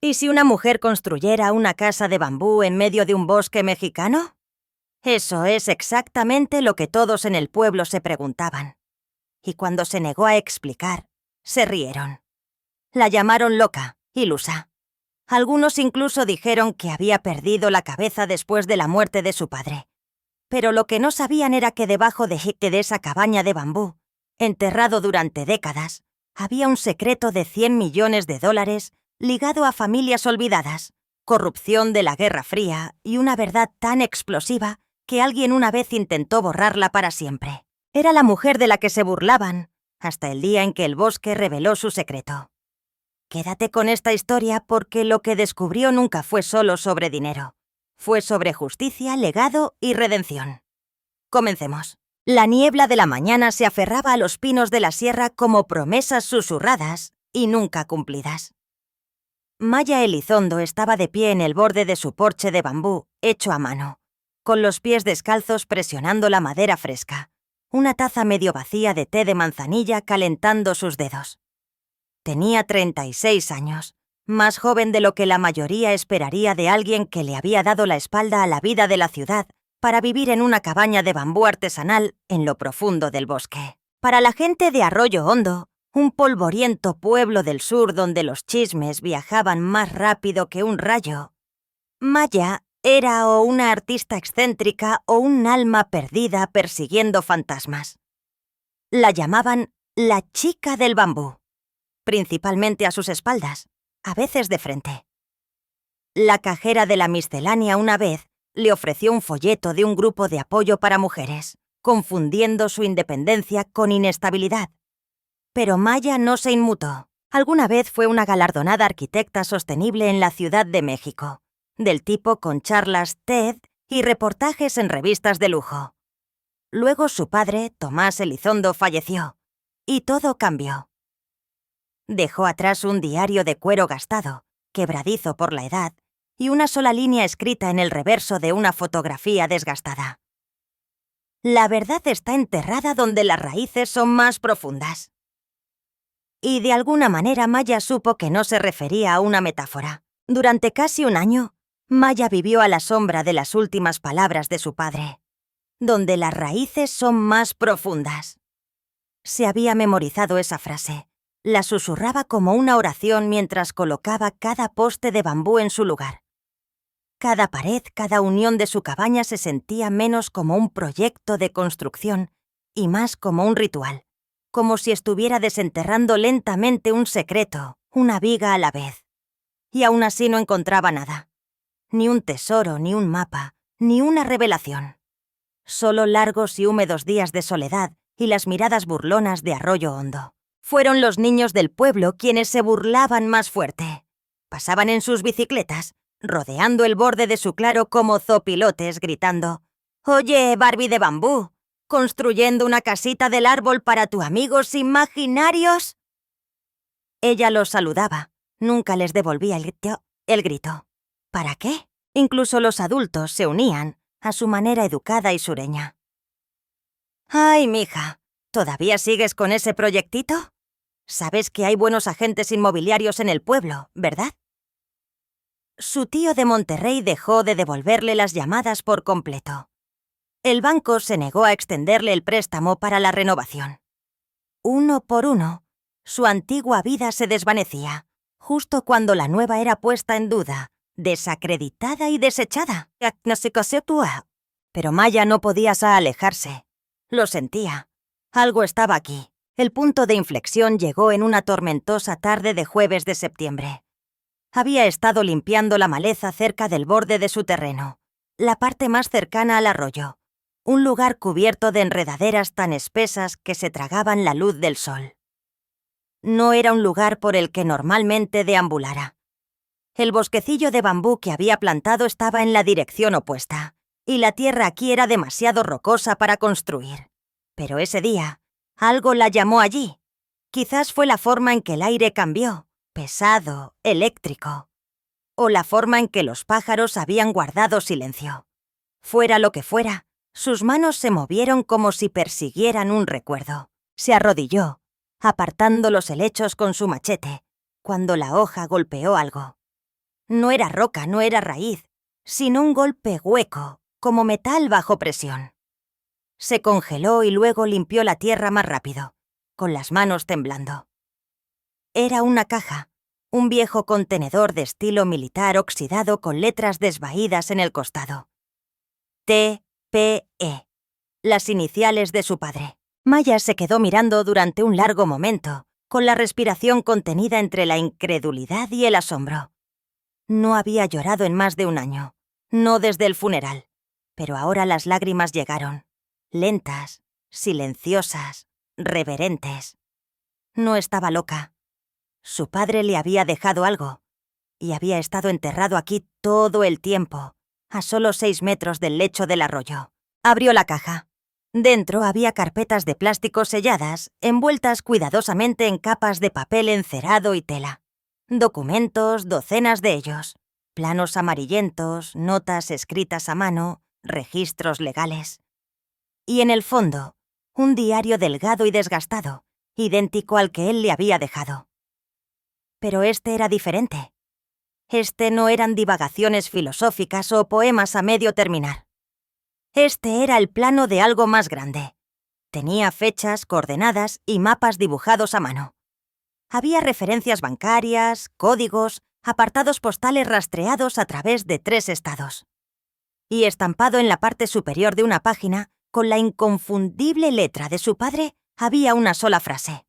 ¿Y si una mujer construyera una casa de bambú en medio de un bosque mexicano? Eso es exactamente lo que todos en el pueblo se preguntaban. Y cuando se negó a explicar, se rieron. La llamaron loca, ilusa. Algunos incluso dijeron que había perdido la cabeza después de la muerte de su padre. Pero lo que no sabían era que debajo de esa cabaña de bambú, enterrado durante décadas, había un secreto de $100 millones ligado a familias olvidadas, corrupción de la Guerra Fría y una verdad tan explosiva que alguien una vez intentó borrarla para siempre. Era la mujer de la que se burlaban, hasta el día en que el bosque reveló su secreto. Quédate con esta historia porque lo que descubrió nunca fue solo sobre dinero. Fue sobre justicia, legado y redención. Comencemos. La niebla de la mañana se aferraba a los pinos de la sierra como promesas susurradas y nunca cumplidas. Maya Elizondo estaba de pie en el borde de su porche de bambú, hecho a mano, con los pies descalzos presionando la madera fresca, una taza medio vacía de té de manzanilla calentando sus dedos. Tenía 36 años, más joven de lo que la mayoría esperaría de alguien que le había dado la espalda a la vida de la ciudad para vivir en una cabaña de bambú artesanal en lo profundo del bosque. Para la gente de Arroyo Hondo, un polvoriento pueblo del sur donde los chismes viajaban más rápido que un rayo, Maya era o una artista excéntrica o un alma perdida persiguiendo fantasmas. La llamaban la chica del bambú, principalmente a sus espaldas, a veces de frente. La cajera de la miscelánea una vez le ofreció un folleto de un grupo de apoyo para mujeres, confundiendo su independencia con inestabilidad. Pero Maya no se inmutó. Alguna vez fue una galardonada arquitecta sostenible en la Ciudad de México, del tipo con charlas TED y reportajes en revistas de lujo. Luego su padre, Tomás Elizondo, falleció, y todo cambió. Dejó atrás un diario de cuero gastado, quebradizo por la edad, y una sola línea escrita en el reverso de una fotografía desgastada. La verdad está enterrada donde las raíces son más profundas. Y de alguna manera Maya supo que no se refería a una metáfora. Durante casi un año, Maya vivió a la sombra de las últimas palabras de su padre, donde las raíces son más profundas. Se había memorizado esa frase. La susurraba como una oración mientras colocaba cada poste de bambú en su lugar. Cada pared, cada unión de su cabaña se sentía menos como un proyecto de construcción y más como un ritual, como si estuviera desenterrando lentamente un secreto, una viga a la vez. Y aún así no encontraba nada. Ni un tesoro, ni un mapa, ni una revelación. Solo largos y húmedos días de soledad y las miradas burlonas de Arroyo Hondo. Fueron los niños del pueblo quienes se burlaban más fuerte. Pasaban en sus bicicletas, rodeando el borde de su claro como zopilotes, gritando: «Oye, Barbie de bambú, ¿construyendo una casita del árbol para tus amigos imaginarios?» Ella los saludaba, nunca les devolvía el grito. ¿Para qué? Incluso los adultos se unían, a su manera educada y sureña. «Ay, mija, ¿todavía sigues con ese proyectito? Sabes que hay buenos agentes inmobiliarios en el pueblo, ¿verdad?» Su tío de Monterrey dejó de devolverle las llamadas por completo. El banco se negó a extenderle el préstamo para la renovación. Uno por uno, su antigua vida se desvanecía, justo cuando la nueva era puesta en duda, desacreditada y desechada. Pero Maya no podía alejarse. Lo sentía. Algo estaba aquí. El punto de inflexión llegó en una tormentosa tarde de jueves de septiembre. Había estado limpiando la maleza cerca del borde de su terreno, la parte más cercana al arroyo, un lugar cubierto de enredaderas tan espesas que se tragaban la luz del sol. No era un lugar por el que normalmente deambulara. El bosquecillo de bambú que había plantado estaba en la dirección opuesta, y la tierra aquí era demasiado rocosa para construir. Pero ese día, algo la llamó allí. Quizás fue la forma en que el aire cambió, pesado, eléctrico, o la forma en que los pájaros habían guardado silencio. Fuera lo que fuera, sus manos se movieron como si persiguieran un recuerdo. Se arrodilló, apartando los helechos con su machete, cuando la hoja golpeó algo. No era roca, no era raíz, sino un golpe hueco, como metal bajo presión. Se congeló y luego limpió la tierra más rápido, con las manos temblando. Era una caja, un viejo contenedor de estilo militar oxidado con letras desvaídas en el costado. TPE, las iniciales de su padre. Maya se quedó mirando durante un largo momento, con la respiración contenida entre la incredulidad y el asombro. No había llorado en más de un año, no desde el funeral, pero ahora las lágrimas llegaron, lentas, silenciosas, reverentes. No estaba loca. Su padre le había dejado algo, y había estado enterrado aquí todo el tiempo, a solo 6 metros del lecho del arroyo. Abrió la caja. Dentro había carpetas de plástico selladas, envueltas cuidadosamente en capas de papel encerado y tela. Documentos, docenas de ellos. Planos amarillentos, notas escritas a mano, registros legales. Y en el fondo, un diario delgado y desgastado, idéntico al que él le había dejado. Pero este era diferente. Este no eran divagaciones filosóficas o poemas a medio terminar. Este era el plano de algo más grande. Tenía fechas, coordenadas y mapas dibujados a mano. Había referencias bancarias, códigos, apartados postales rastreados a través de 3 estados. Y estampado en la parte superior de una página, con la inconfundible letra de su padre, había una sola frase.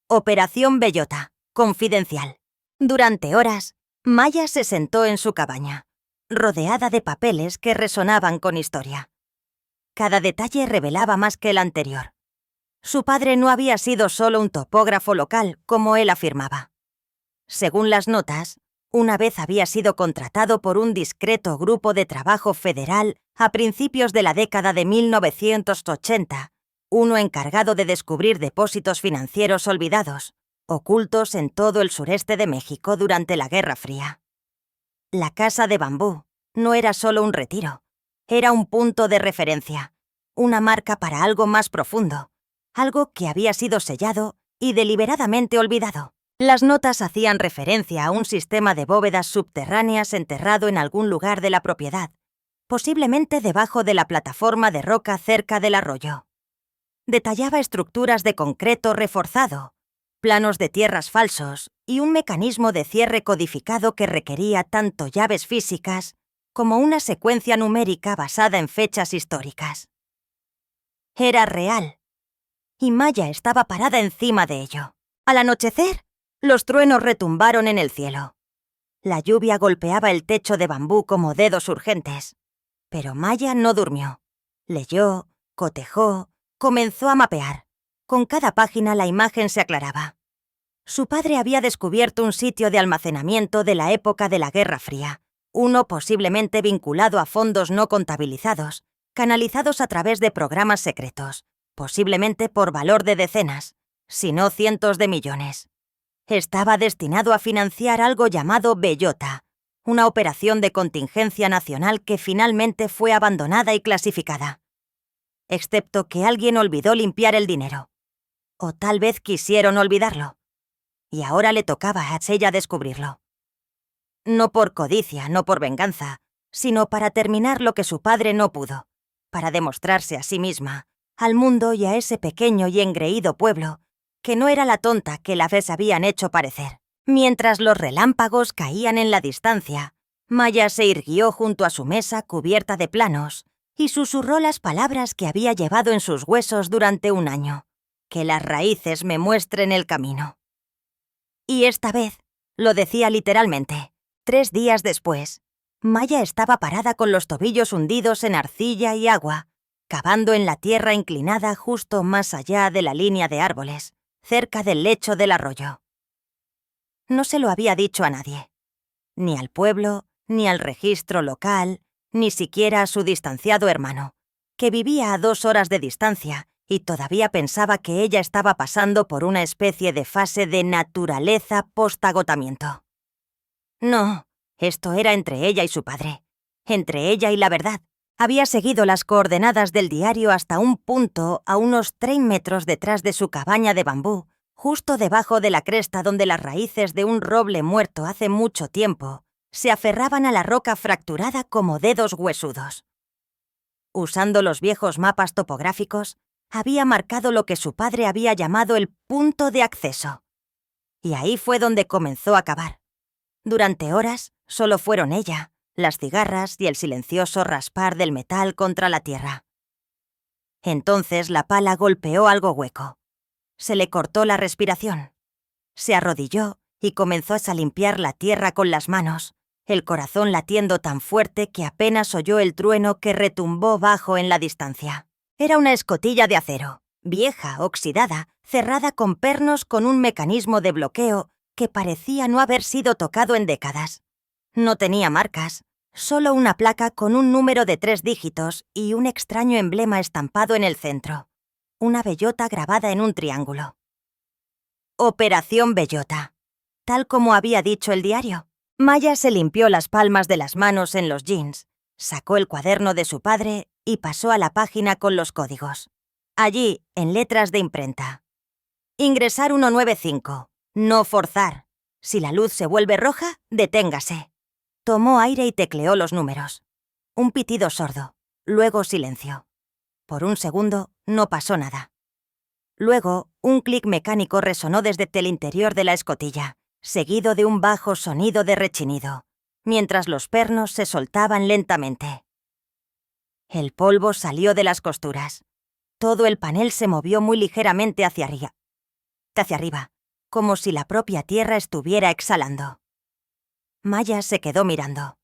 Operación Bellota, confidencial. Durante horas, Maya se sentó en su cabaña, rodeada de papeles que resonaban con historia. Cada detalle revelaba más que el anterior. Su padre no había sido solo un topógrafo local, como él afirmaba. Según las notas, una vez había sido contratado por un discreto grupo de trabajo federal a principios de la década de 1980, uno encargado de descubrir depósitos financieros olvidados, ocultos en todo el sureste de México durante la Guerra Fría. La casa de bambú no era solo un retiro, era un punto de referencia, una marca para algo más profundo, algo que había sido sellado y deliberadamente olvidado. Las notas hacían referencia a un sistema de bóvedas subterráneas enterrado en algún lugar de la propiedad, posiblemente debajo de la plataforma de roca cerca del arroyo. Detallaba estructuras de concreto reforzado, planos de tierras falsos y un mecanismo de cierre codificado que requería tanto llaves físicas como una secuencia numérica basada en fechas históricas. Era real, y Maya estaba parada encima de ello. Al anochecer, los truenos retumbaron en el cielo. La lluvia golpeaba el techo de bambú como dedos urgentes. Pero Maya no durmió. Leyó, cotejó, comenzó a mapear. Con cada página la imagen se aclaraba. Su padre había descubierto un sitio de almacenamiento de la época de la Guerra Fría, uno posiblemente vinculado a fondos no contabilizados, canalizados a través de programas secretos, posiblemente por valor de decenas, si no cientos de millones. Estaba destinado a financiar algo llamado Bellota, una operación de contingencia nacional que finalmente fue abandonada y clasificada. Excepto que alguien olvidó limpiar el dinero. O tal vez quisieron olvidarlo. Y ahora le tocaba a ella descubrirlo. No por codicia, no por venganza, sino para terminar lo que su padre no pudo, para demostrarse a sí misma, al mundo y a ese pequeño y engreído pueblo, que no era la tonta que la vez habían hecho parecer. Mientras los relámpagos caían en la distancia, Maya se irguió junto a su mesa cubierta de planos y susurró las palabras que había llevado en sus huesos durante un año. Que las raíces me muestren el camino. Y esta vez, lo decía literalmente, 3 días después, Maya estaba parada con los tobillos hundidos en arcilla y agua, cavando en la tierra inclinada justo más allá de la línea de árboles, cerca del lecho del arroyo. No se lo había dicho a nadie, ni al pueblo, ni al registro local, ni siquiera a su distanciado hermano, que vivía a 2 horas de distancia y todavía pensaba que ella estaba pasando por una especie de fase de naturaleza post-agotamiento. No, esto era entre ella y su padre, entre ella y la verdad. Había seguido las coordenadas del diario hasta un punto a unos 30 metros detrás de su cabaña de bambú, justo debajo de la cresta donde las raíces de un roble muerto hace mucho tiempo se aferraban a la roca fracturada como dedos huesudos. Usando los viejos mapas topográficos, había marcado lo que su padre había llamado el punto de acceso. Y ahí fue donde comenzó a cavar. Durante horas solo fueron ella, las cigarras y el silencioso raspar del metal contra la tierra. Entonces la pala golpeó algo hueco. Se le cortó la respiración. Se arrodilló y comenzó a limpiar la tierra con las manos, el corazón latiendo tan fuerte que apenas oyó el trueno que retumbó bajo en la distancia. Era una escotilla de acero, vieja, oxidada, cerrada con pernos con un mecanismo de bloqueo que parecía no haber sido tocado en décadas. No tenía marcas, solo una placa con un número de 3 dígitos y un extraño emblema estampado en el centro. Una bellota grabada en un triángulo. Operación Bellota, tal como había dicho el diario. Maya se limpió las palmas de las manos en los jeans, sacó el cuaderno de su padre y pasó a la página con los códigos. Allí, en letras de imprenta. Ingresar 195. No forzar. Si la luz se vuelve roja, deténgase. Tomó aire y tecleó los números. Un pitido sordo, luego silencio. Por un segundo no pasó nada. Luego, un clic mecánico resonó desde el interior de la escotilla, seguido de un bajo sonido de rechinido, mientras los pernos se soltaban lentamente. El polvo salió de las costuras. Todo el panel se movió muy ligeramente hacia arriba, como si la propia tierra estuviera exhalando. Maya se quedó mirando.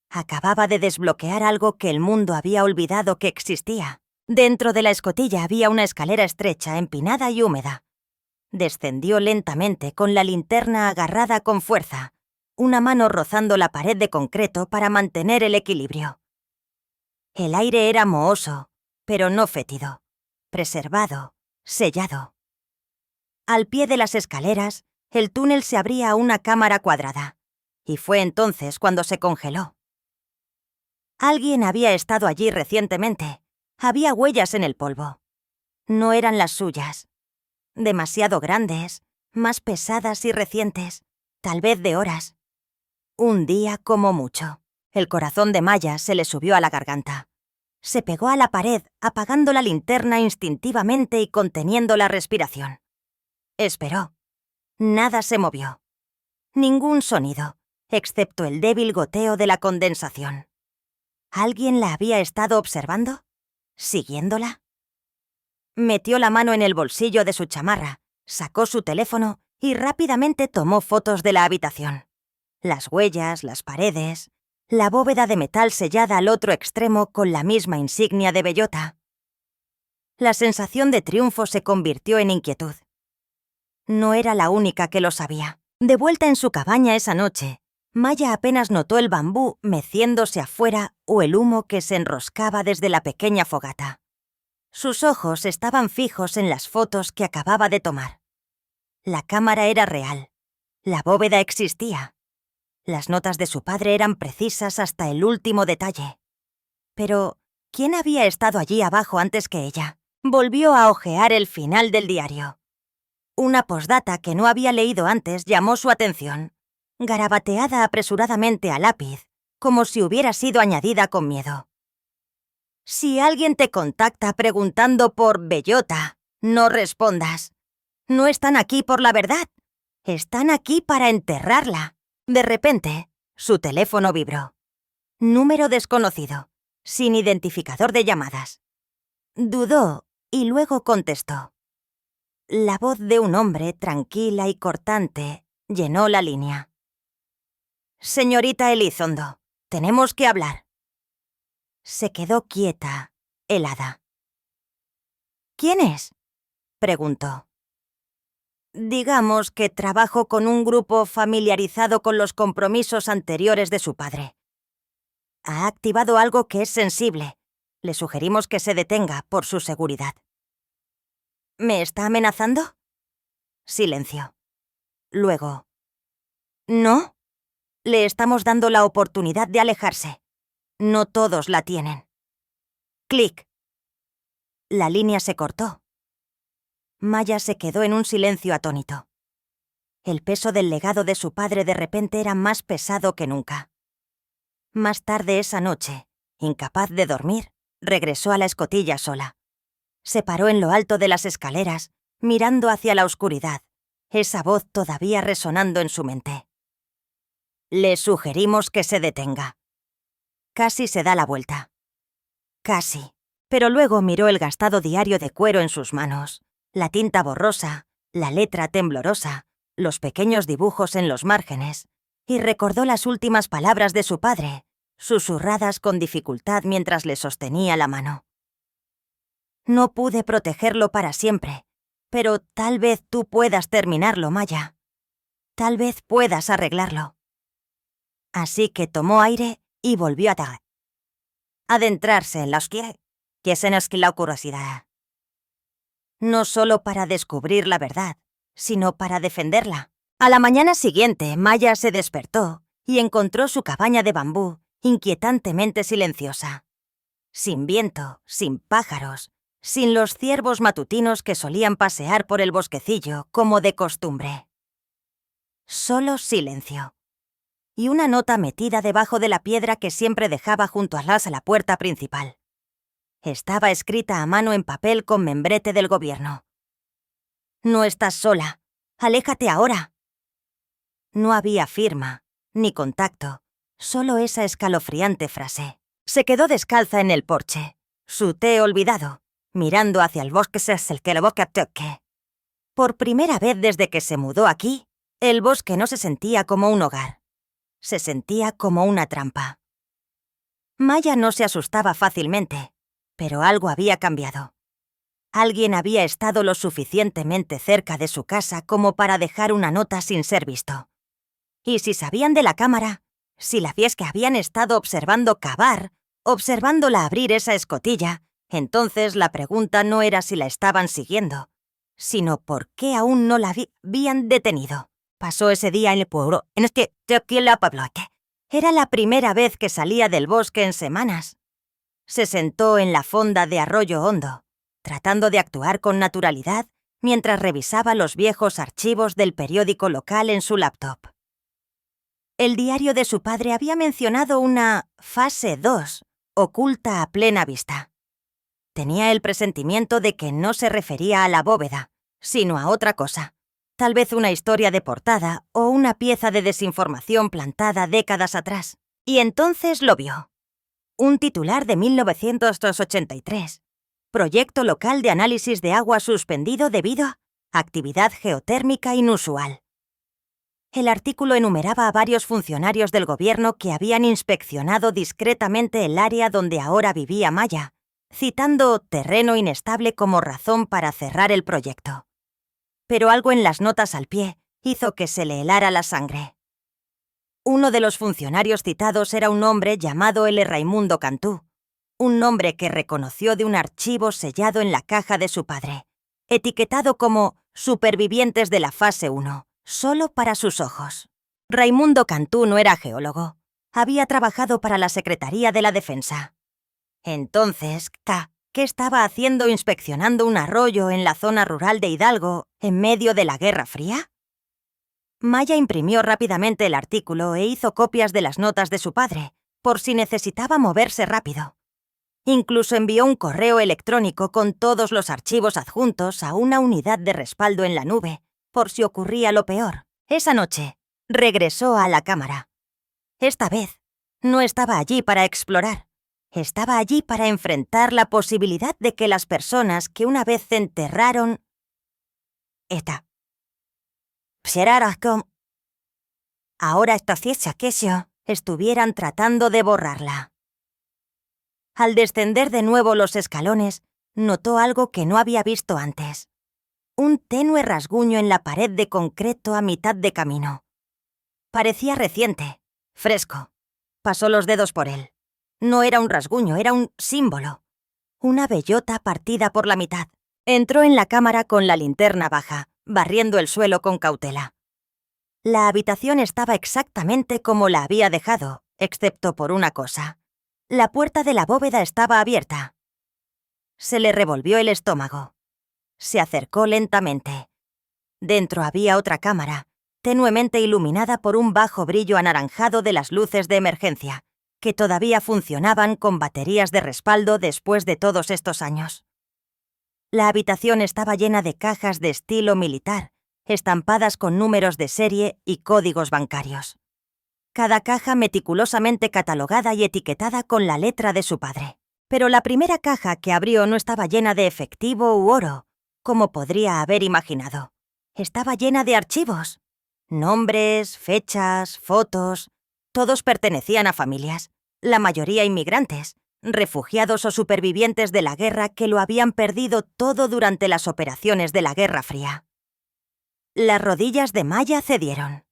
Acababa de desbloquear algo que el mundo había olvidado que existía. Dentro de la escotilla había una escalera estrecha, empinada y húmeda. Descendió lentamente con la linterna agarrada con fuerza, una mano rozando la pared de concreto para mantener el equilibrio. El aire era mohoso, pero no fétido, preservado, sellado. Al pie de las escaleras, el túnel se abría a una cámara cuadrada, y fue entonces cuando se congeló. Alguien había estado allí recientemente. Había huellas en el polvo. No eran las suyas. Demasiado grandes, más pesadas y recientes, tal vez de horas. Un día como mucho. El corazón de Maya se le subió a la garganta. Se pegó a la pared, apagando la linterna instintivamente y conteniendo la respiración. Esperó. Nada se movió. Ningún sonido, excepto el débil goteo de la condensación. ¿Alguien la había estado observando? ¿Siguiéndola? Metió la mano en el bolsillo de su chamarra, sacó su teléfono y rápidamente tomó fotos de la habitación. Las huellas, las paredes, la bóveda de metal sellada al otro extremo con la misma insignia de bellota. La sensación de triunfo se convirtió en inquietud. No era la única que lo sabía. De vuelta en su cabaña esa noche, Maya apenas notó el bambú meciéndose afuera o el humo que se enroscaba desde la pequeña fogata. Sus ojos estaban fijos en las fotos que acababa de tomar. La cámara era real. La bóveda existía. Las notas de su padre eran precisas hasta el último detalle. Pero, ¿quién había estado allí abajo antes que ella? Volvió a hojear el final del diario. Una posdata que no había leído antes llamó su atención, garabateada apresuradamente a lápiz, como si hubiera sido añadida con miedo. Si alguien te contacta preguntando por Bellota, no respondas. No están aquí por la verdad. Están aquí para enterrarla. De repente, su teléfono vibró. Número desconocido, sin identificador de llamadas. Dudó y luego contestó. La voz de un hombre tranquila y cortante llenó la línea. Señorita Elizondo, tenemos que hablar. Se quedó quieta, helada. ¿Quién es?, preguntó. Digamos que trabajo con un grupo familiarizado con los compromisos anteriores de su padre. Ha activado algo que es sensible. Le sugerimos que se detenga por su seguridad. ¿Me está amenazando? Silencio. Luego. ¿No? Le estamos dando la oportunidad de alejarse. No todos la tienen. Clic. La línea se cortó. Maya se quedó en un silencio atónito. El peso del legado de su padre de repente era más pesado que nunca. Más tarde esa noche, incapaz de dormir, regresó a la escotilla sola. Se paró en lo alto de las escaleras, mirando hacia la oscuridad, esa voz todavía resonando en su mente. Le sugerimos que se detenga. Casi se da la vuelta. Casi. Pero luego miró el gastado diario de cuero en sus manos, la tinta borrosa, la letra temblorosa, los pequeños dibujos en los márgenes, y recordó las últimas palabras de su padre, susurradas con dificultad mientras le sostenía la mano. No pude protegerlo para siempre, pero tal vez tú puedas terminarlo, Maya. Tal vez puedas arreglarlo. Así que tomó aire y volvió a adentrarse en la oscuridad, que es en la curiosidad. No solo para descubrir la verdad, sino para defenderla. A la mañana siguiente, Maya se despertó y encontró su cabaña de bambú inquietantemente silenciosa. Sin viento, sin pájaros, sin los ciervos matutinos que solían pasear por el bosquecillo como de costumbre. Solo silencio. Y una nota metida debajo de la piedra que siempre dejaba junto a la puerta principal. Estaba escrita a mano en papel con membrete del gobierno. No estás sola. Aléjate ahora. No había firma, ni contacto, solo esa escalofriante frase. Se quedó descalza en el porche, su té olvidado, mirando hacia el bosque toque. Por primera vez desde que se mudó aquí, el bosque no se sentía como un hogar. Se sentía como una trampa. Maya no se asustaba fácilmente, pero algo había cambiado. Alguien había estado lo suficientemente cerca de su casa como para dejar una nota sin ser visto. Y si sabían de la cámara, si la que habían estado observándola abrir esa escotilla, entonces la pregunta no era si la estaban siguiendo, sino por qué aún no la habían detenido. Pasó ese día en el pueblo, Era la primera vez que salía del bosque en semanas. Se sentó en la fonda de Arroyo Hondo, tratando de actuar con naturalidad mientras revisaba los viejos archivos del periódico local en su laptop. El diario de su padre había mencionado una fase 2, oculta a plena vista. Tenía el presentimiento de que no se refería a la bóveda, sino a otra cosa. Tal vez una historia de portada o una pieza de desinformación plantada décadas atrás. Y entonces lo vio. Un titular de 1983. Proyecto local de análisis de agua suspendido debido a actividad geotérmica inusual. El artículo enumeraba a varios funcionarios del gobierno que habían inspeccionado discretamente el área donde ahora vivía Maya, citando terreno inestable como razón para cerrar el proyecto. Pero algo en las notas al pie hizo que se le helara la sangre. Uno de los funcionarios citados era un hombre llamado L. Raimundo Cantú, un nombre que reconoció de un archivo sellado en la caja de su padre, etiquetado como supervivientes de la fase 1, solo para sus ojos. Raimundo Cantú no era geólogo, había trabajado para la Secretaría de la Defensa. Entonces, ¿qué estaba haciendo inspeccionando un arroyo en la zona rural de Hidalgo en medio de la Guerra Fría? Maya imprimió rápidamente el artículo e hizo copias de las notas de su padre, por si necesitaba moverse rápido. Incluso envió un correo electrónico con todos los archivos adjuntos a una unidad de respaldo en la nube, por si ocurría lo peor. Esa noche, regresó a la cámara. Esta vez, no estaba allí para explorar. Estaba allí para enfrentar la posibilidad de que las personas que una vez enterraron ahora estuvieran tratando de borrarla. Al descender de nuevo los escalones, notó algo que no había visto antes. Un tenue rasguño en la pared de concreto a mitad de camino. Parecía reciente, fresco. Pasó los dedos por él. No era un rasguño, era un símbolo. Una bellota partida por la mitad. Entró en la cámara con la linterna baja, barriendo el suelo con cautela. La habitación estaba exactamente como la había dejado, excepto por una cosa. La puerta de la bóveda estaba abierta. Se le revolvió el estómago. Se acercó lentamente. Dentro había otra cámara, tenuemente iluminada por un bajo brillo anaranjado de las luces de emergencia, que todavía funcionaban con baterías de respaldo después de todos estos años. La habitación estaba llena de cajas de estilo militar, estampadas con números de serie y códigos bancarios. Cada caja meticulosamente catalogada y etiquetada con la letra de su padre. Pero la primera caja que abrió no estaba llena de efectivo u oro, como podría haber imaginado. Estaba llena de archivos. Nombres, fechas, fotos. Todos pertenecían a familias, la mayoría inmigrantes, refugiados o supervivientes de la guerra que lo habían perdido todo durante las operaciones de la Guerra Fría. Las rodillas de Maya cedieron.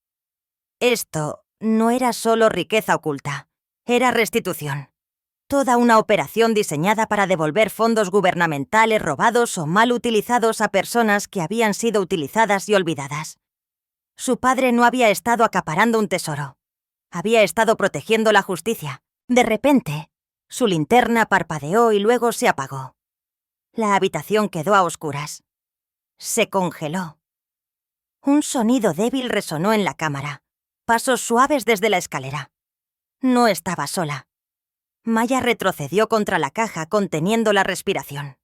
Esto no era solo riqueza oculta, era restitución. Toda una operación diseñada para devolver fondos gubernamentales robados o mal utilizados a personas que habían sido utilizadas y olvidadas. Su padre no había estado acaparando un tesoro. Había estado protegiendo la justicia. De repente, su linterna parpadeó y luego se apagó. La habitación quedó a oscuras. Se congeló. Un sonido débil resonó en la cámara. Pasos suaves desde la escalera. No estaba sola. Maya retrocedió contra la caja conteniendo la respiración.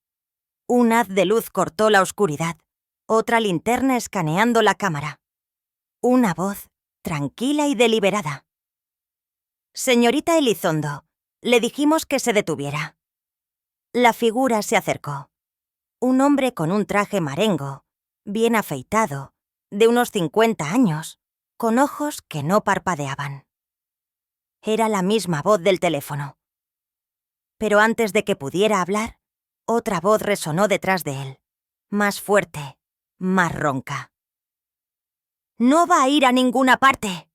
Un haz de luz cortó la oscuridad. Otra linterna escaneando la cámara. Una voz, tranquila y deliberada. «Señorita Elizondo, le dijimos que se detuviera». La figura se acercó. Un hombre con un traje marengo, bien afeitado, de unos 50 años, con ojos que no parpadeaban. Era la misma voz del teléfono. Pero antes de que pudiera hablar, otra voz resonó detrás de él, más fuerte, más ronca. «No va a ir a ninguna parte».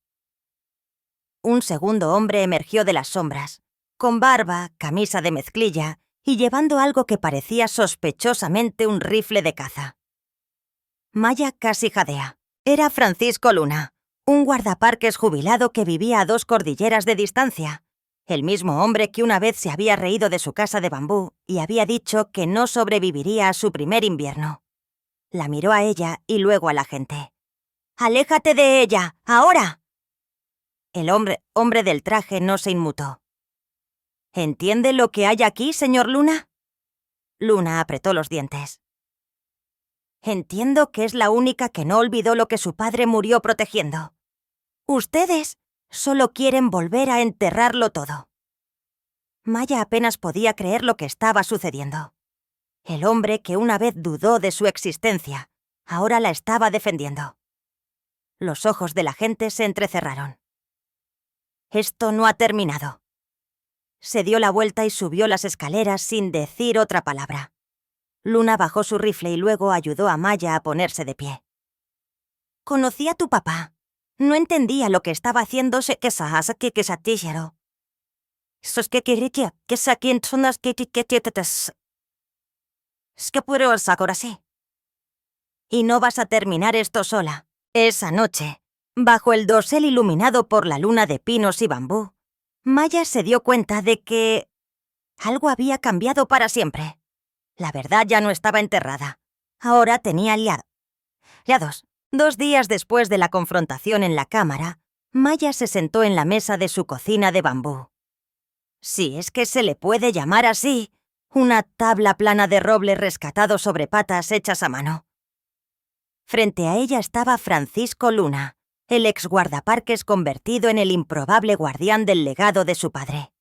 Un segundo hombre emergió de las sombras, con barba, camisa de mezclilla y llevando algo que parecía sospechosamente un rifle de caza. Maya casi jadea. Era Francisco Luna, un guardaparques jubilado que vivía a 2 cordilleras de distancia. El mismo hombre que una vez se había reído de su casa de bambú y había dicho que no sobreviviría a su primer invierno. La miró a ella y luego a la gente. «¡Aléjate de ella! ¡Ahora!». El hombre del traje no se inmutó. «¿Entiende lo que hay aquí, señor Luna?». Luna apretó los dientes. «Entiendo que es la única que no olvidó lo que su padre murió protegiendo. Ustedes solo quieren volver a enterrarlo todo». Maya apenas podía creer lo que estaba sucediendo. El hombre que una vez dudó de su existencia, ahora la estaba defendiendo. Los ojos de la gente se entrecerraron. «Esto no ha terminado». Se dio la vuelta y subió las escaleras sin decir otra palabra. Luna bajó su rifle y luego ayudó a Maya a ponerse de pie. «Conocí a tu papá. No entendía lo que estaba haciendo que satishero. Sos que quería que saquen sonas que tetes. Es que puedo ahora sí. Y no vas a terminar esto sola». Esa noche, bajo el dosel iluminado por la luna de pinos y bambú, Maya se dio cuenta de que algo había cambiado para siempre. La verdad ya no estaba enterrada. Ahora tenía aliados. 2 días después de la confrontación en la cámara, Maya se sentó en la mesa de su cocina de bambú. Si es que se le puede llamar así, una tabla plana de roble rescatado sobre patas hechas a mano. Frente a ella estaba Francisco Luna, el ex guardaparques convertido en el improbable guardián del legado de su padre.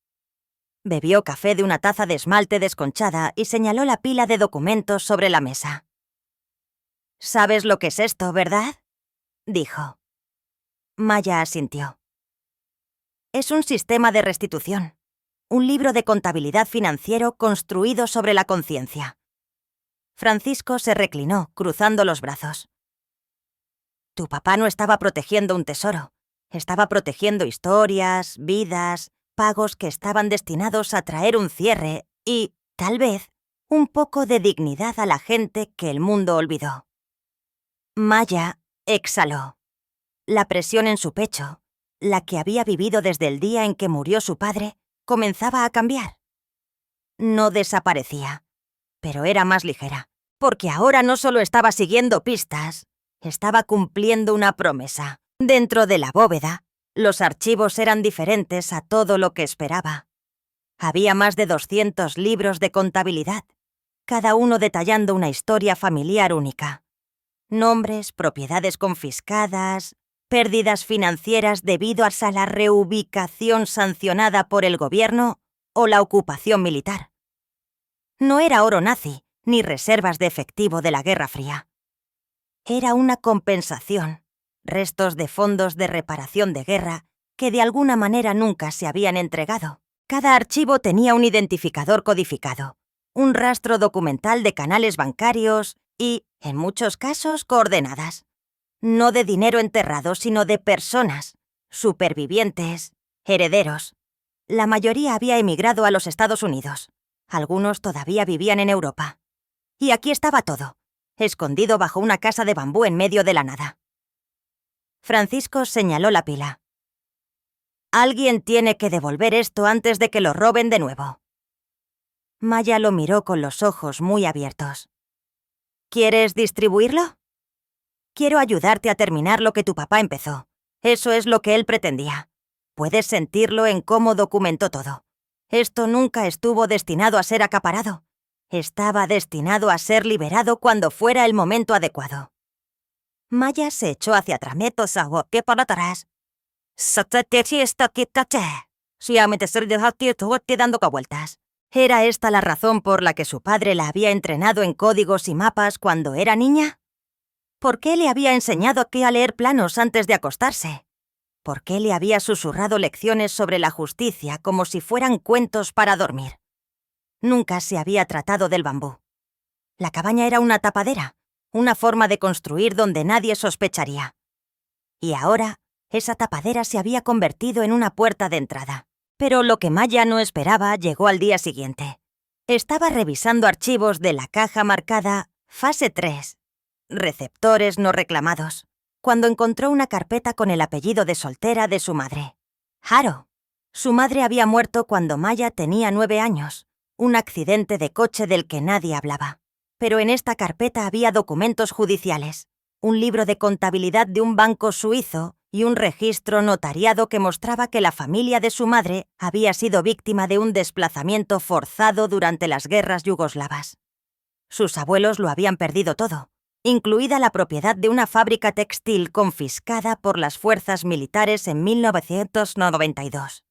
Bebió café de una taza de esmalte desconchada y señaló la pila de documentos sobre la mesa. «¿Sabes lo que es esto, verdad?», dijo. Maya asintió. «Es un sistema de restitución, un libro de contabilidad financiero construido sobre la conciencia». Francisco se reclinó, cruzando los brazos. «Tu papá no estaba protegiendo un tesoro. Estaba protegiendo historias, vidas, pagos que estaban destinados a traer un cierre y, tal vez, un poco de dignidad a la gente que el mundo olvidó». Maya exhaló. La presión en su pecho, la que había vivido desde el día en que murió su padre, comenzaba a cambiar. No desaparecía, pero era más ligera, porque ahora no solo estaba siguiendo pistas, Estaba cumpliendo una promesa. Dentro de la bóveda, los archivos eran diferentes a todo lo que esperaba. Había más de 200 libros de contabilidad, cada uno detallando una historia familiar única. Nombres, propiedades confiscadas, pérdidas financieras debido a la reubicación sancionada por el gobierno o la ocupación militar. No era oro nazi ni reservas de efectivo de la Guerra Fría. Era una compensación, restos de fondos de reparación de guerra que de alguna manera nunca se habían entregado. Cada archivo tenía un identificador codificado, un rastro documental de canales bancarios y, en muchos casos, coordenadas. No de dinero enterrado, sino de personas, supervivientes, herederos. La mayoría había emigrado a los Estados Unidos. Algunos todavía vivían en Europa. Y aquí estaba todo, escondido bajo una casa de bambú en medio de la nada. Francisco señaló la pila. Alguien tiene que devolver esto antes de que lo roben de nuevo. Maya lo miró con los ojos muy abiertos. ¿Quieres distribuirlo? Quiero ayudarte a terminar lo que tu papá empezó. Eso es lo que él pretendía. Puedes sentirlo en cómo documentó todo. Esto nunca estuvo destinado a ser acaparado. Estaba destinado a ser liberado cuando fuera el momento adecuado. Maya se echó hacia atrás. ¿Qué para atrás? Dando vueltas. ¿Era esta la razón por la que su padre la había entrenado en códigos y mapas cuando era niña? ¿Por qué le había enseñado a leer planos antes de acostarse? ¿Por qué le había susurrado lecciones sobre la justicia como si fueran cuentos para dormir? Nunca se había tratado del bambú. La cabaña era una tapadera, una forma de construir donde nadie sospecharía. Y ahora, esa tapadera se había convertido en una puerta de entrada. Pero lo que Maya no esperaba llegó al día siguiente. Estaba revisando archivos de la caja marcada Fase 3, receptores no reclamados, cuando encontró una carpeta con el apellido de soltera de su madre. Haro. Su madre había muerto cuando Maya tenía 9 años, un accidente de coche del que nadie hablaba. Pero en esta carpeta había documentos judiciales, un libro de contabilidad de un banco suizo y un registro notariado que mostraba que la familia de su madre había sido víctima de un desplazamiento forzado durante las guerras yugoslavas. Sus abuelos lo habían perdido todo, incluida la propiedad de una fábrica textil confiscada por las fuerzas militares en 1992.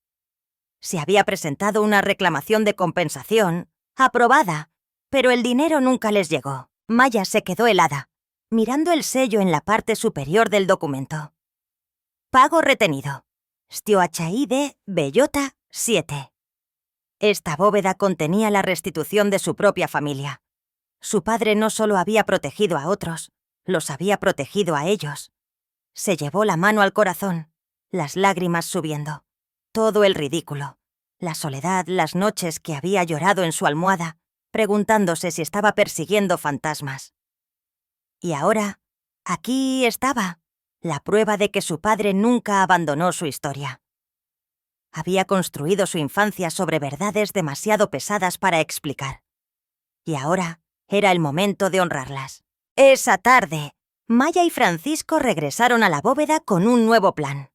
Se había presentado una reclamación de compensación, aprobada, pero el dinero nunca les llegó. Maya se quedó helada, mirando el sello en la parte superior del documento. Pago retenido. Stioachaide Bellota 7. Esta bóveda contenía la restitución de su propia familia. Su padre no solo había protegido a otros, los había protegido a ellos. Se llevó la mano al corazón, las lágrimas subiendo. Todo el ridículo, la soledad, las noches que había llorado en su almohada, preguntándose si estaba persiguiendo fantasmas. Y ahora, aquí estaba, la prueba de que su padre nunca abandonó su historia. Había construido su infancia sobre verdades demasiado pesadas para explicar. Y ahora era el momento de honrarlas. Esa tarde, Maya y Francisco regresaron a la bóveda con un nuevo plan.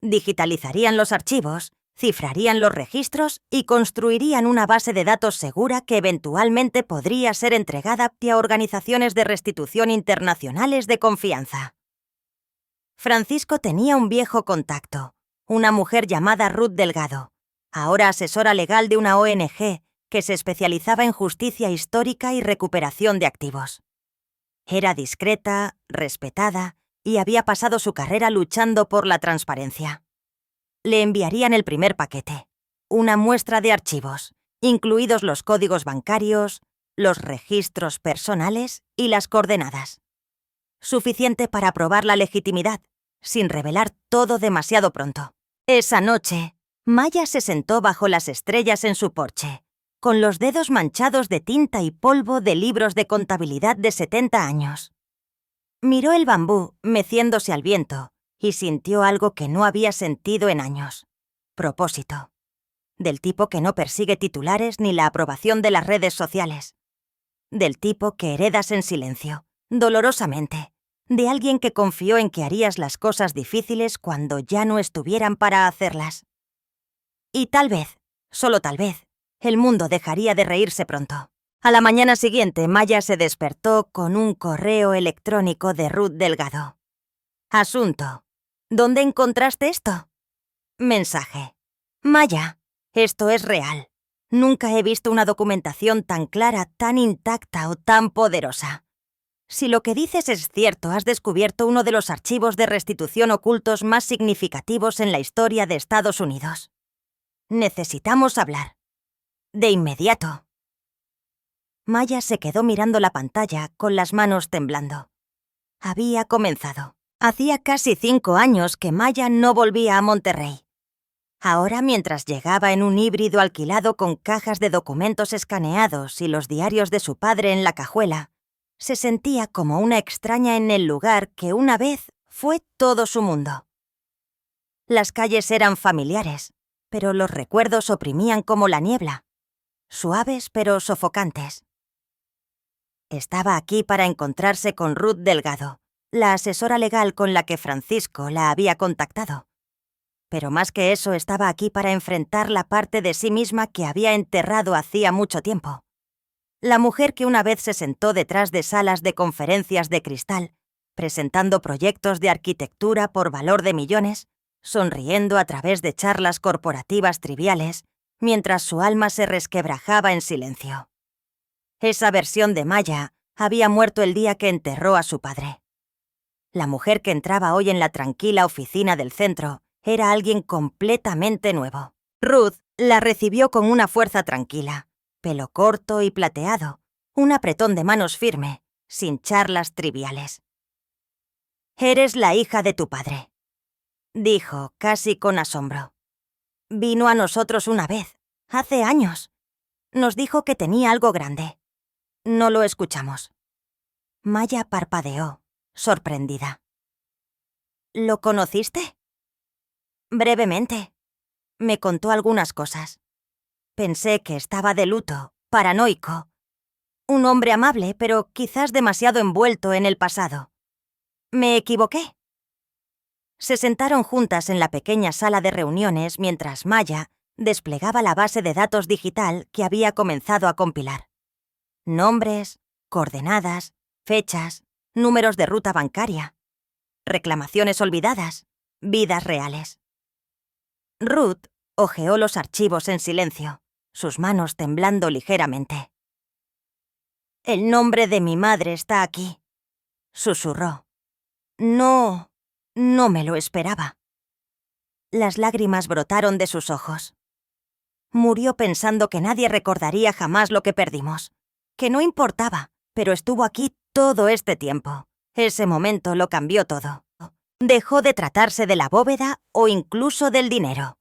Digitalizarían los archivos, cifrarían los registros y construirían una base de datos segura que eventualmente podría ser entregada a organizaciones de restitución internacionales de confianza. Francisco tenía un viejo contacto, una mujer llamada Ruth Delgado, ahora asesora legal de una ONG que se especializaba en justicia histórica y recuperación de activos. Era discreta, respetada y había pasado su carrera luchando por la transparencia. Le enviarían el primer paquete, una muestra de archivos, incluidos los códigos bancarios, los registros personales y las coordenadas. Suficiente para probar la legitimidad, sin revelar todo demasiado pronto. Esa noche, Maya se sentó bajo las estrellas en su porche, con los dedos manchados de tinta y polvo de libros de contabilidad de 70 años. Miró el bambú, meciéndose al viento, y sintió algo que no había sentido en años. Propósito. Del tipo que no persigue titulares ni la aprobación de las redes sociales. Del tipo que heredas en silencio, dolorosamente, de alguien que confió en que harías las cosas difíciles cuando ya no estuvieran para hacerlas. Y tal vez, solo tal vez, el mundo dejaría de reírse pronto. A la mañana siguiente, Maya se despertó con un correo electrónico de Ruth Delgado. Asunto: ¿dónde encontraste esto? Mensaje: Maya, esto es real. Nunca he visto una documentación tan clara, tan intacta o tan poderosa. Si lo que dices es cierto, has descubierto uno de los archivos de restitución ocultos más significativos en la historia de Estados Unidos. Necesitamos hablar. De inmediato. Maya se quedó mirando la pantalla con las manos temblando. Había comenzado. Hacía casi 5 años que Maya no volvía a Monterrey. Ahora, mientras llegaba en un híbrido alquilado con cajas de documentos escaneados y los diarios de su padre en la cajuela, se sentía como una extraña en el lugar que una vez fue todo su mundo. Las calles eran familiares, pero los recuerdos oprimían como la niebla, suaves pero sofocantes. Estaba aquí para encontrarse con Ruth Delgado, la asesora legal con la que Francisco la había contactado. Pero más que eso, estaba aquí para enfrentar la parte de sí misma que había enterrado hacía mucho tiempo. La mujer que una vez se sentó detrás de salas de conferencias de cristal, presentando proyectos de arquitectura por valor de millones, sonriendo a través de charlas corporativas triviales, mientras su alma se resquebrajaba en silencio. Esa versión de Maya había muerto el día que enterró a su padre. La mujer que entraba hoy en la tranquila oficina del centro era alguien completamente nuevo. Ruth la recibió con una fuerza tranquila, pelo corto y plateado, un apretón de manos firme, sin charlas triviales. «Eres la hija de tu padre», dijo, casi con asombro. «Vino a nosotros una vez, hace años. Nos dijo que tenía algo grande. No lo escuchamos». Maya parpadeó, sorprendida. «¿Lo conociste?» «Brevemente. Me contó algunas cosas. Pensé que estaba de luto, paranoico. Un hombre amable, pero quizás demasiado envuelto en el pasado. ¿Me equivoqué?» Se sentaron juntas en la pequeña sala de reuniones mientras Maya desplegaba la base de datos digital que había comenzado a compilar. Nombres, coordenadas, fechas, números de ruta bancaria, reclamaciones olvidadas, vidas reales. Ruth hojeó los archivos en silencio, sus manos temblando ligeramente. «El nombre de mi madre está aquí», susurró. No me lo esperaba». Las lágrimas brotaron de sus ojos. Murió pensando que nadie recordaría jamás lo que perdimos, que no importaba, pero estuvo aquí todo este tiempo. Ese momento lo cambió todo. Dejó de tratarse de la bóveda o incluso del dinero.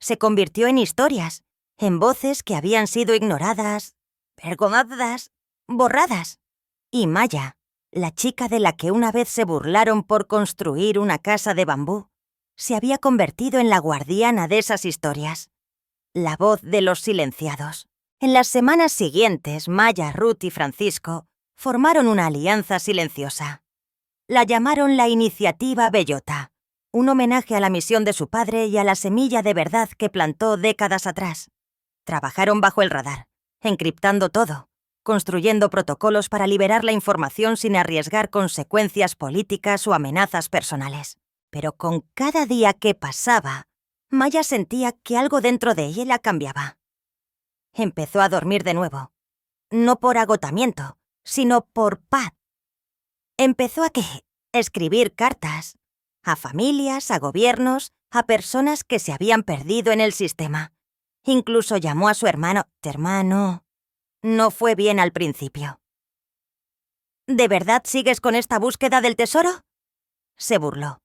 Se convirtió en historias, en voces que habían sido ignoradas, perdonadas, borradas. Y Maya, la chica de la que una vez se burlaron por construir una casa de bambú, se había convertido en la guardiana de esas historias, la voz de los silenciados. En las semanas siguientes, Maya, Ruth y Francisco formaron una alianza silenciosa. La llamaron la Iniciativa Bellota, un homenaje a la misión de su padre y a la semilla de verdad que plantó décadas atrás. Trabajaron bajo el radar, encriptando todo, construyendo protocolos para liberar la información sin arriesgar consecuencias políticas o amenazas personales. Pero con cada día que pasaba, Maya sentía que algo dentro de ella cambiaba. Empezó a dormir de nuevo, no por agotamiento, sino por paz. Empezó a escribir cartas a familias, a gobiernos, a personas que se habían perdido en el sistema. Incluso llamó a su hermano. «Hermano». No fue bien al principio. «¿De verdad sigues con esta búsqueda del tesoro?», se burló.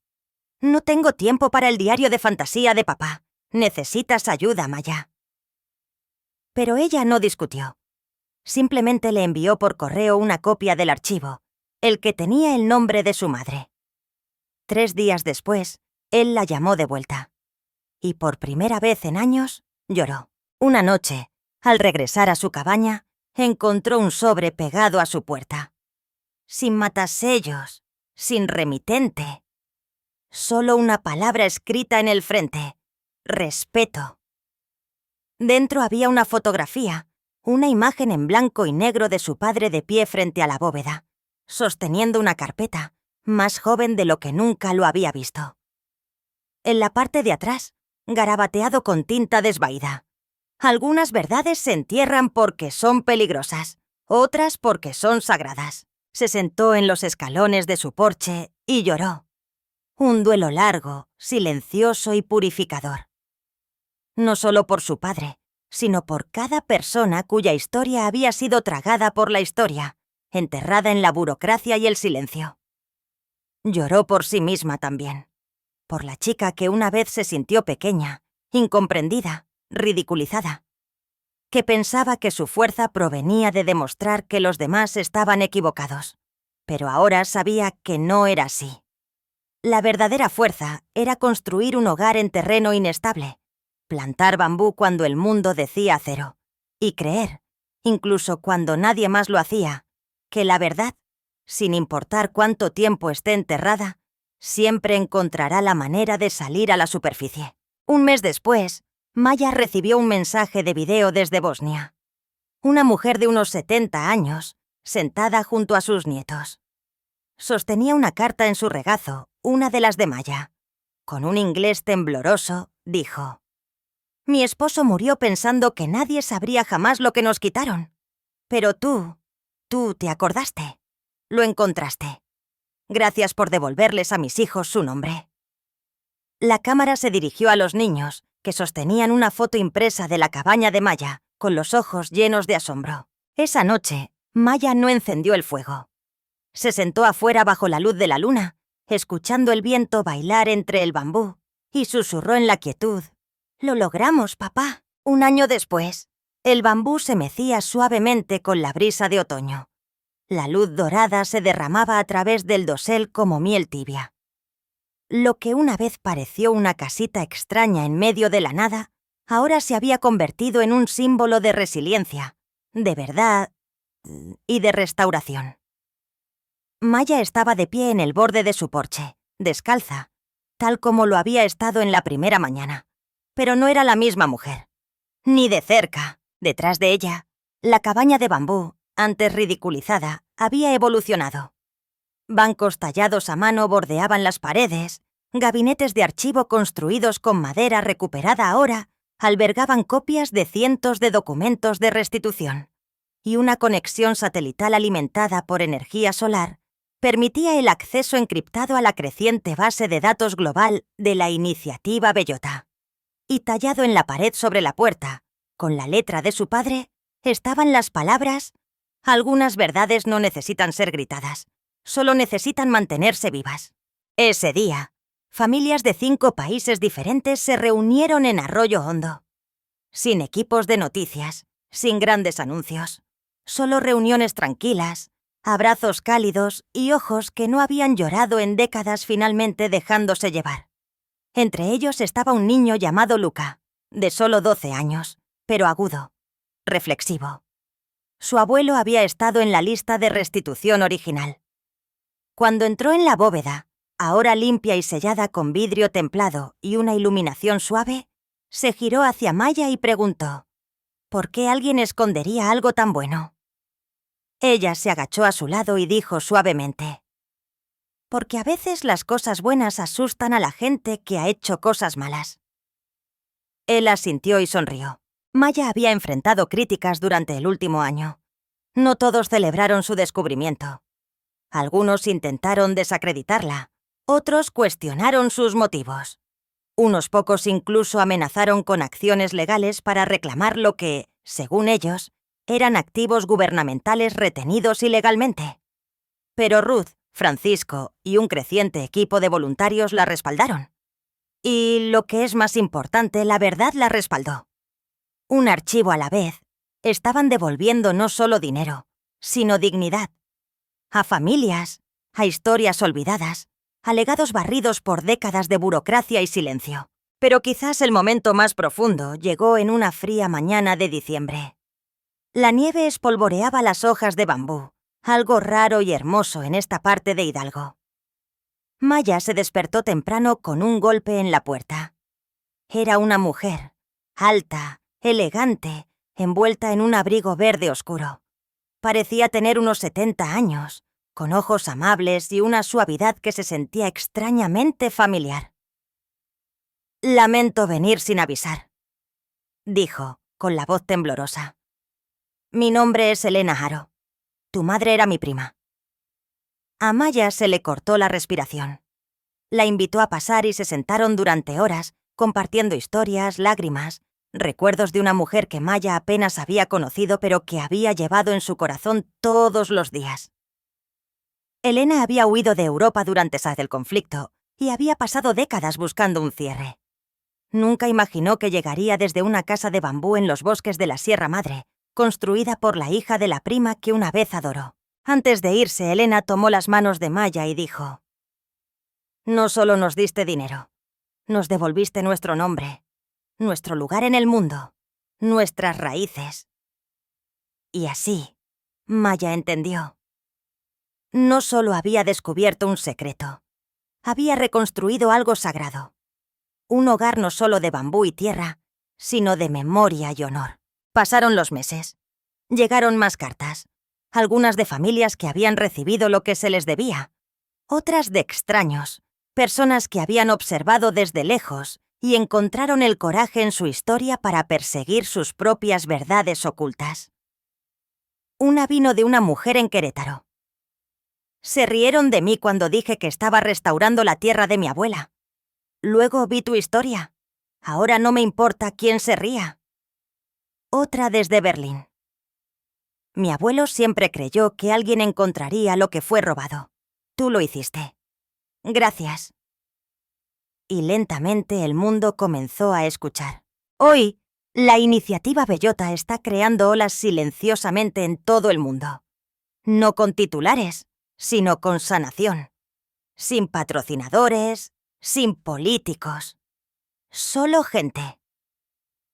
«No tengo tiempo para el diario de fantasía de papá. Necesitas ayuda, Maya». Pero ella no discutió. Simplemente le envió por correo una copia del archivo, el que tenía el nombre de su madre. 3 días después, él la llamó de vuelta. Y por primera vez en años, lloró. Una noche, al regresar a su cabaña, encontró un sobre pegado a su puerta. «Sin matasellos», sin remitente. Solo una palabra escrita en el frente: respeto. Dentro había una fotografía, una imagen en blanco y negro de su padre de pie frente a la bóveda, sosteniendo una carpeta, más joven de lo que nunca lo había visto. En la parte de atrás, garabateado con tinta desvaída: algunas verdades se entierran porque son peligrosas, otras porque son sagradas. Se sentó en los escalones de su porche y lloró. Un duelo largo, silencioso y purificador. No solo por su padre, sino por cada persona cuya historia había sido tragada por la historia, enterrada en la burocracia y el silencio. Lloró por sí misma también, por la chica que una vez se sintió pequeña, incomprendida, ridiculizada, que pensaba que su fuerza provenía de demostrar que los demás estaban equivocados, pero ahora sabía que no era así. La verdadera fuerza era construir un hogar en terreno inestable, plantar bambú cuando el mundo decía cero, y creer, incluso cuando nadie más lo hacía, que la verdad, sin importar cuánto tiempo esté enterrada, siempre encontrará la manera de salir a la superficie. Un mes después, Maya recibió un mensaje de video desde Bosnia. Una mujer de unos 70 años, sentada junto a sus nietos. Sostenía una carta en su regazo, una de las de Maya. Con un inglés tembloroso, dijo: «Mi esposo murió pensando que nadie sabría jamás lo que nos quitaron. Pero tú te acordaste. Lo encontraste. Gracias por devolverles a mis hijos su nombre». La cámara se dirigió a los niños, que sostenían una foto impresa de la cabaña de Maya, con los ojos llenos de asombro. Esa noche, Maya no encendió el fuego. Se sentó afuera bajo la luz de la luna, escuchando el viento bailar entre el bambú, y susurró en la quietud: «Lo logramos, papá». Un año después, el bambú se mecía suavemente con la brisa de otoño. La luz dorada se derramaba a través del dosel como miel tibia. Lo que una vez pareció una casita extraña en medio de la nada, ahora se había convertido en un símbolo de resiliencia, de verdad y de restauración. Maya estaba de pie en el borde de su porche, descalza, tal como lo había estado en la primera mañana. Pero no era la misma mujer. Ni de cerca. Detrás de ella, la cabaña de bambú, antes ridiculizada, había evolucionado. Bancos tallados a mano bordeaban las paredes, gabinetes de archivo construidos con madera recuperada ahora albergaban copias de cientos de documentos de restitución, y una conexión satelital alimentada por energía solar permitía el acceso encriptado a la creciente base de datos global de la iniciativa Bellota. Y tallado en la pared sobre la puerta, con la letra de su padre, estaban las palabras: «Algunas verdades no necesitan ser gritadas, solo necesitan mantenerse vivas». Ese día, familias de 5 países diferentes se reunieron en Arroyo Hondo. Sin equipos de noticias, sin grandes anuncios, solo reuniones tranquilas, abrazos cálidos y ojos que no habían llorado en décadas finalmente dejándose llevar. Entre ellos estaba un niño llamado Luca, de solo 12 años, pero agudo, reflexivo. Su abuelo había estado en la lista de restitución original. Cuando entró en la bóveda, ahora limpia y sellada con vidrio templado y una iluminación suave, se giró hacia Maya y preguntó: ¿por qué alguien escondería algo tan bueno? Ella se agachó a su lado y dijo suavemente: «porque a veces las cosas buenas asustan a la gente que ha hecho cosas malas». Él asintió y sonrió. Maya había enfrentado críticas durante el último año. No todos celebraron su descubrimiento. Algunos intentaron desacreditarla, otros cuestionaron sus motivos. Unos pocos incluso amenazaron con acciones legales para reclamar lo que, según ellos, eran activos gubernamentales retenidos ilegalmente. Pero Ruth, Francisco y un creciente equipo de voluntarios la respaldaron. Y, lo que es más importante, la verdad la respaldó. Un archivo a la vez, estaban devolviendo no solo dinero, sino dignidad. A familias, a historias olvidadas, a legados barridos por décadas de burocracia y silencio. Pero quizás el momento más profundo llegó en una fría mañana de diciembre. La nieve espolvoreaba las hojas de bambú, algo raro y hermoso en esta parte de Hidalgo. Maya se despertó temprano con un golpe en la puerta. Era una mujer, alta, elegante, envuelta en un abrigo verde oscuro. Parecía tener unos 70 años, con ojos amables y una suavidad que se sentía extrañamente familiar. «Lamento venir sin avisar», dijo, con la voz temblorosa. «Mi nombre es Elena Haro. Tu madre era mi prima». A Maya se le cortó la respiración. La invitó a pasar y se sentaron durante horas, compartiendo historias, lágrimas, recuerdos de una mujer que Maya apenas había conocido pero que había llevado en su corazón todos los días. Elena había huido de Europa durante el conflicto y había pasado décadas buscando un cierre. Nunca imaginó que llegaría desde una casa de bambú en los bosques de la Sierra Madre, construida por la hija de la prima que una vez adoró. Antes de irse, Elena tomó las manos de Maya y dijo: «No solo nos diste dinero, nos devolviste nuestro nombre, nuestro lugar en el mundo, nuestras raíces». Y así, Maya entendió. No solo había descubierto un secreto, había reconstruido algo sagrado. Un hogar no solo de bambú y tierra, sino de memoria y honor. Pasaron los meses. Llegaron más cartas, algunas de familias que habían recibido lo que se les debía, otras de extraños, personas que habían observado desde lejos y encontraron el coraje en su historia para perseguir sus propias verdades ocultas. Una vino de una mujer en Querétaro. «Se rieron de mí cuando dije que estaba restaurando la tierra de mi abuela. Luego vi tu historia. Ahora no me importa quién se ría». Otra desde Berlín. «Mi abuelo siempre creyó que alguien encontraría lo que fue robado. Tú lo hiciste. Gracias». Y lentamente el mundo comenzó a escuchar. Hoy, la iniciativa Bellota está creando olas silenciosamente en todo el mundo. No con titulares, sino con sanación. Sin patrocinadores, sin políticos. Solo gente.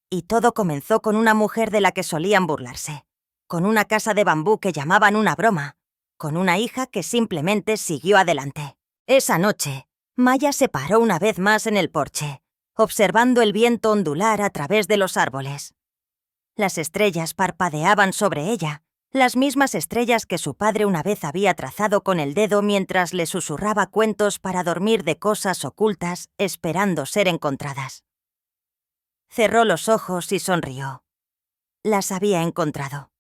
Y todo comenzó con una mujer de la que solían burlarse, con una casa de bambú que llamaban una broma, con una hija que simplemente siguió adelante. Esa noche, Maya se paró una vez más en el porche, observando el viento ondular a través de los árboles. Las estrellas parpadeaban sobre ella, las mismas estrellas que su padre una vez había trazado con el dedo mientras le susurraba cuentos para dormir de cosas ocultas esperando ser encontradas. Cerró los ojos y sonrió. Las había encontrado.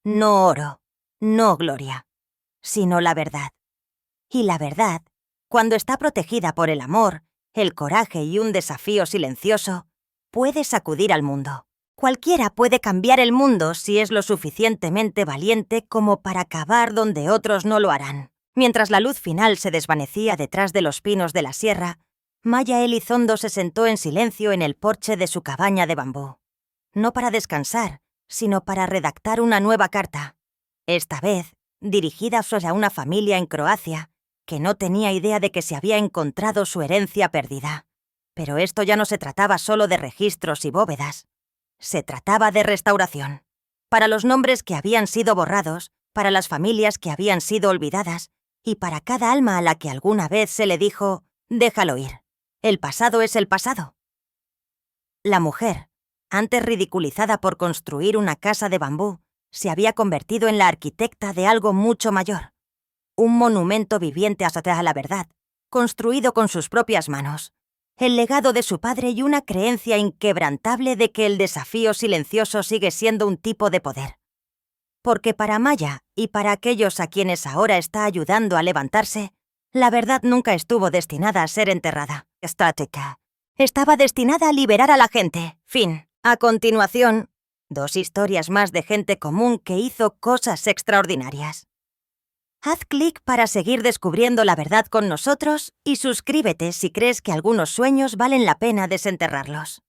No oro, no gloria, sino la verdad. Y la verdad, cuando está protegida por el amor, el coraje y un desafío silencioso, puede sacudir al mundo. Cualquiera puede cambiar el mundo si es lo suficientemente valiente como para cavar donde otros no lo harán. Mientras la luz final se desvanecía detrás de los pinos de la sierra, Maya Elizondo se sentó en silencio en el porche de su cabaña de bambú. No para descansar, sino para redactar una nueva carta. Esta vez, dirigida a una familia en Croacia, que no tenía idea de que se había encontrado su herencia perdida. Pero esto ya no se trataba solo de registros y bóvedas. Se trataba de restauración. Para los nombres que habían sido borrados, para las familias que habían sido olvidadas, y para cada alma a la que alguna vez se le dijo: «Déjalo ir. El pasado es el pasado». La mujer, antes ridiculizada por construir una casa de bambú, se había convertido en la arquitecta de algo mucho mayor. Un monumento viviente a la verdad, construido con sus propias manos. El legado de su padre y una creencia inquebrantable de que el desafío silencioso sigue siendo un tipo de poder. Porque para Maya y para aquellos a quienes ahora está ayudando a levantarse, la verdad nunca estuvo destinada a ser enterrada. Estática. Estaba destinada a liberar a la gente. Fin. A continuación, 2 historias más de gente común que hizo cosas extraordinarias. Haz clic para seguir descubriendo la verdad con nosotros y suscríbete si crees que algunos sueños valen la pena desenterrarlos.